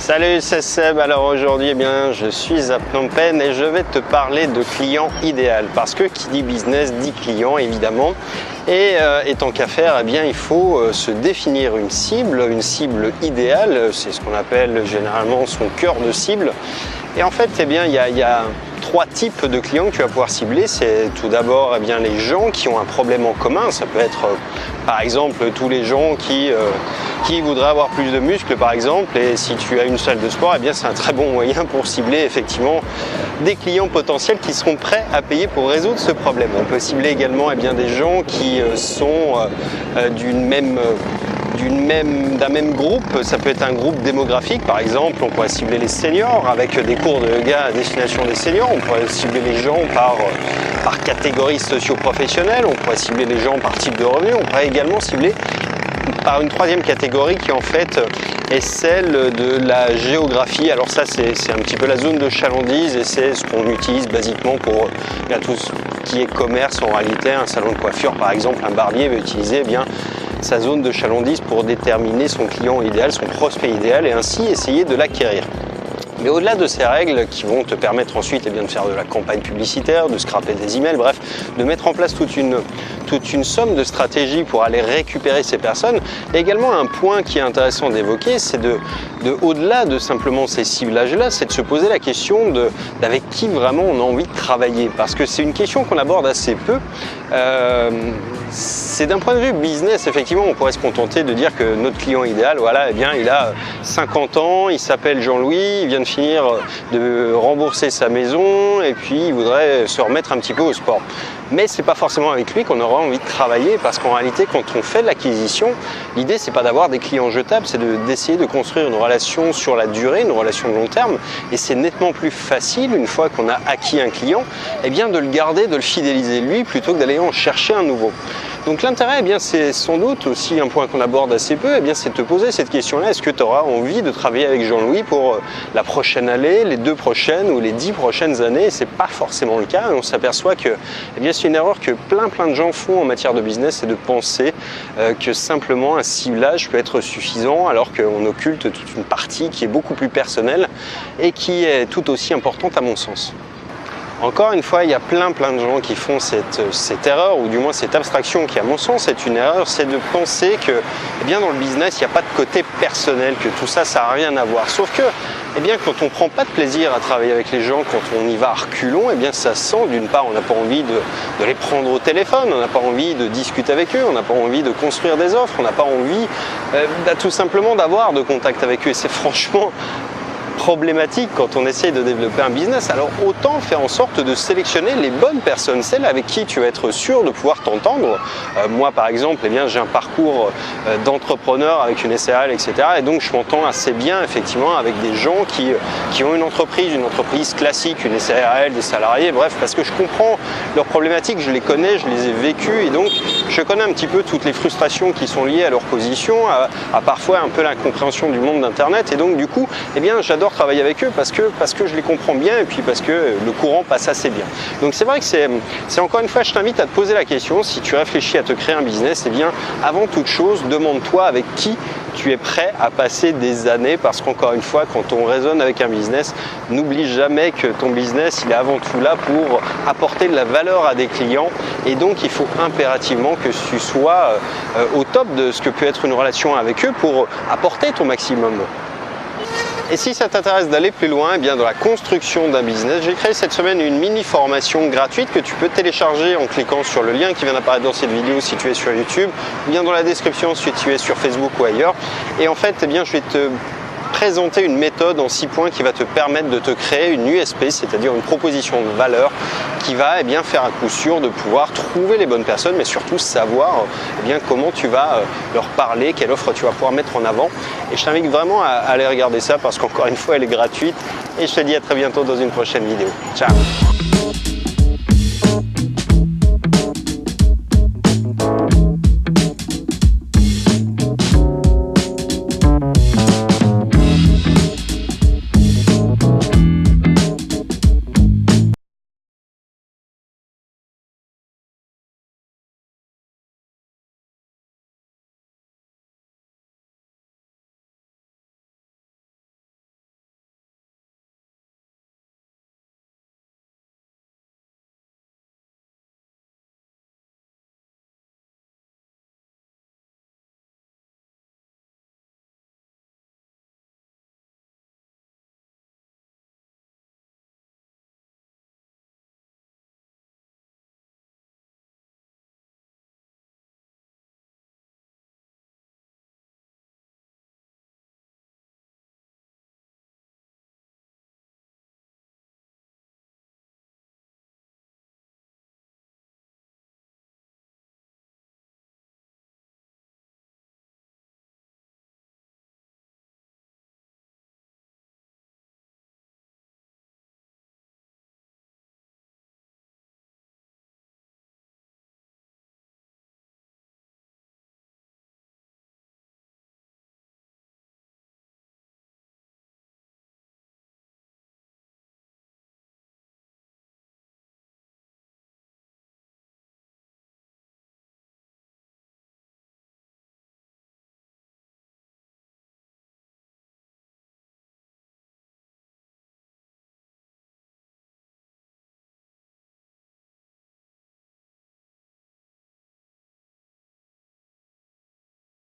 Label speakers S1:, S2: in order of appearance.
S1: Salut, c'est Seb. Alors aujourd'hui, je suis à Phnom Penh et je vais te parler de client idéal. Parce que qui dit business dit client, évidemment. Et tant qu'à faire, il faut se définir une cible idéale. C'est ce qu'on appelle généralement son cœur de cible. Et en fait, il y a trois types de clients que tu vas pouvoir cibler. C'est tout d'abord les gens qui ont un problème en commun. Ça peut être par exemple tous les gens qui voudraient avoir plus de muscles par exemple. Et si tu as une salle de sport, c'est un très bon moyen pour cibler effectivement des clients potentiels qui seront prêts à payer pour résoudre ce problème. On peut cibler également des gens qui sont d'un même groupe. Ça peut être un groupe démographique par exemple. On pourrait cibler les seniors avec des cours de yoga à destination des seniors. On pourrait cibler les gens par catégorie socio-professionnelle. On pourrait cibler les gens par type de revenu. On pourrait également cibler par une troisième catégorie qui en fait est celle de la géographie. Alors ça c'est un petit peu la zone de chalandise et c'est ce qu'on utilise basiquement pour tout ce qui est commerce en réalité. Un salon de coiffure par exemple, un barbier va utiliser sa zone de chalandise pour déterminer son client idéal, son prospect idéal et ainsi essayer de l'acquérir. Mais au-delà de ces règles qui vont te permettre ensuite de faire de la campagne publicitaire, de scraper des emails, bref, de mettre en place toute une somme de stratégies pour aller récupérer ces personnes. Et également un point qui est intéressant d'évoquer, c'est au-delà de simplement ces ciblages-là, c'est de se poser la question d'avec qui vraiment on a envie de travailler. Parce que c'est une question qu'on aborde assez peu. C'est d'un point de vue business, effectivement, on pourrait se contenter de dire que notre client idéal, il a 50 ans, il s'appelle Jean-Louis, il vient de finir de rembourser sa maison et puis il voudrait se remettre un petit peu au sport. Mais c'est pas forcément avec lui qu'on aura envie de travailler parce qu'en réalité, quand on fait de l'acquisition, l'idée c'est pas d'avoir des clients jetables, c'est d'essayer de construire une relation sur la durée, une relation de long terme. Et c'est nettement plus facile, une fois qu'on a acquis un client, de le garder, de le fidéliser lui, plutôt que d'aller en chercher un nouveau. Donc l'intérêt, c'est sans doute aussi un point qu'on aborde assez peu, c'est de te poser cette question-là. Est-ce que tu auras envie de travailler avec Jean-Louis pour la prochaine année, les 2 prochaines ou les 10 prochaines années? C'est pas forcément le cas et on s'aperçoit que c'est une erreur que plein de gens font en matière de business, c'est de penser que simplement un ciblage peut être suffisant alors qu'on occulte toute une partie qui est beaucoup plus personnelle et qui est tout aussi importante à mon sens. Encore une fois, il y a plein de gens qui font cette erreur, ou du moins cette abstraction qui à mon sens est une erreur, c'est de penser que dans le business, il n'y a pas de côté personnel, que tout ça, ça n'a rien à voir. Sauf que quand on ne prend pas de plaisir à travailler avec les gens, quand on y va à reculons, ça sent d'une part, on n'a pas envie de les prendre au téléphone, on n'a pas envie de discuter avec eux, on n'a pas envie de construire des offres, on n'a pas envie tout simplement d'avoir de contact avec eux. Et c'est franchement problématique quand on essaye de développer un business. Alors autant faire en sorte de sélectionner les bonnes personnes, celles avec qui tu vas être sûr de pouvoir t'entendre. Moi par exemple, j'ai un parcours d'entrepreneur avec une SARL, etc. Et donc je m'entends assez bien effectivement avec des gens qui ont une entreprise classique, une SARL, des salariés, bref, parce que je comprends leurs problématiques, je les connais, je les ai vécues et donc je connais un petit peu toutes les frustrations qui sont liées à leur position, à parfois un peu l'incompréhension du monde d'Internet et donc du coup, j'adore travailler avec eux parce que je les comprends bien et puis parce que le courant passe assez bien. Donc c'est vrai que c'est encore une fois, je t'invite à te poser la question, si tu réfléchis à te créer un business, avant toute chose, demande-toi avec qui tu es prêt à passer des années parce qu'encore une fois, quand on raisonne avec un business, n'oublie jamais que ton business, il est avant tout là pour apporter de la valeur à des clients et donc il faut impérativement que tu sois au top de ce que peut être une relation avec eux pour apporter ton maximum. Et si ça t'intéresse d'aller plus loin dans la construction d'un business, j'ai créé cette semaine une mini formation gratuite que tu peux télécharger en cliquant sur le lien qui vient d'apparaître dans cette vidéo si tu es sur YouTube, ou bien dans la description si tu es sur Facebook ou ailleurs. Et en fait, je vais te présenter une méthode en 6 points qui va te permettre de te créer une USP, c'est-à-dire une proposition de valeur qui va faire à coup sûr de pouvoir trouver les bonnes personnes, mais surtout savoir comment tu vas leur parler, quelle offre tu vas pouvoir mettre en avant. Et je t'invite vraiment à aller regarder ça parce qu'encore une fois, elle est gratuite. Et je te dis à très bientôt dans une prochaine vidéo. Ciao!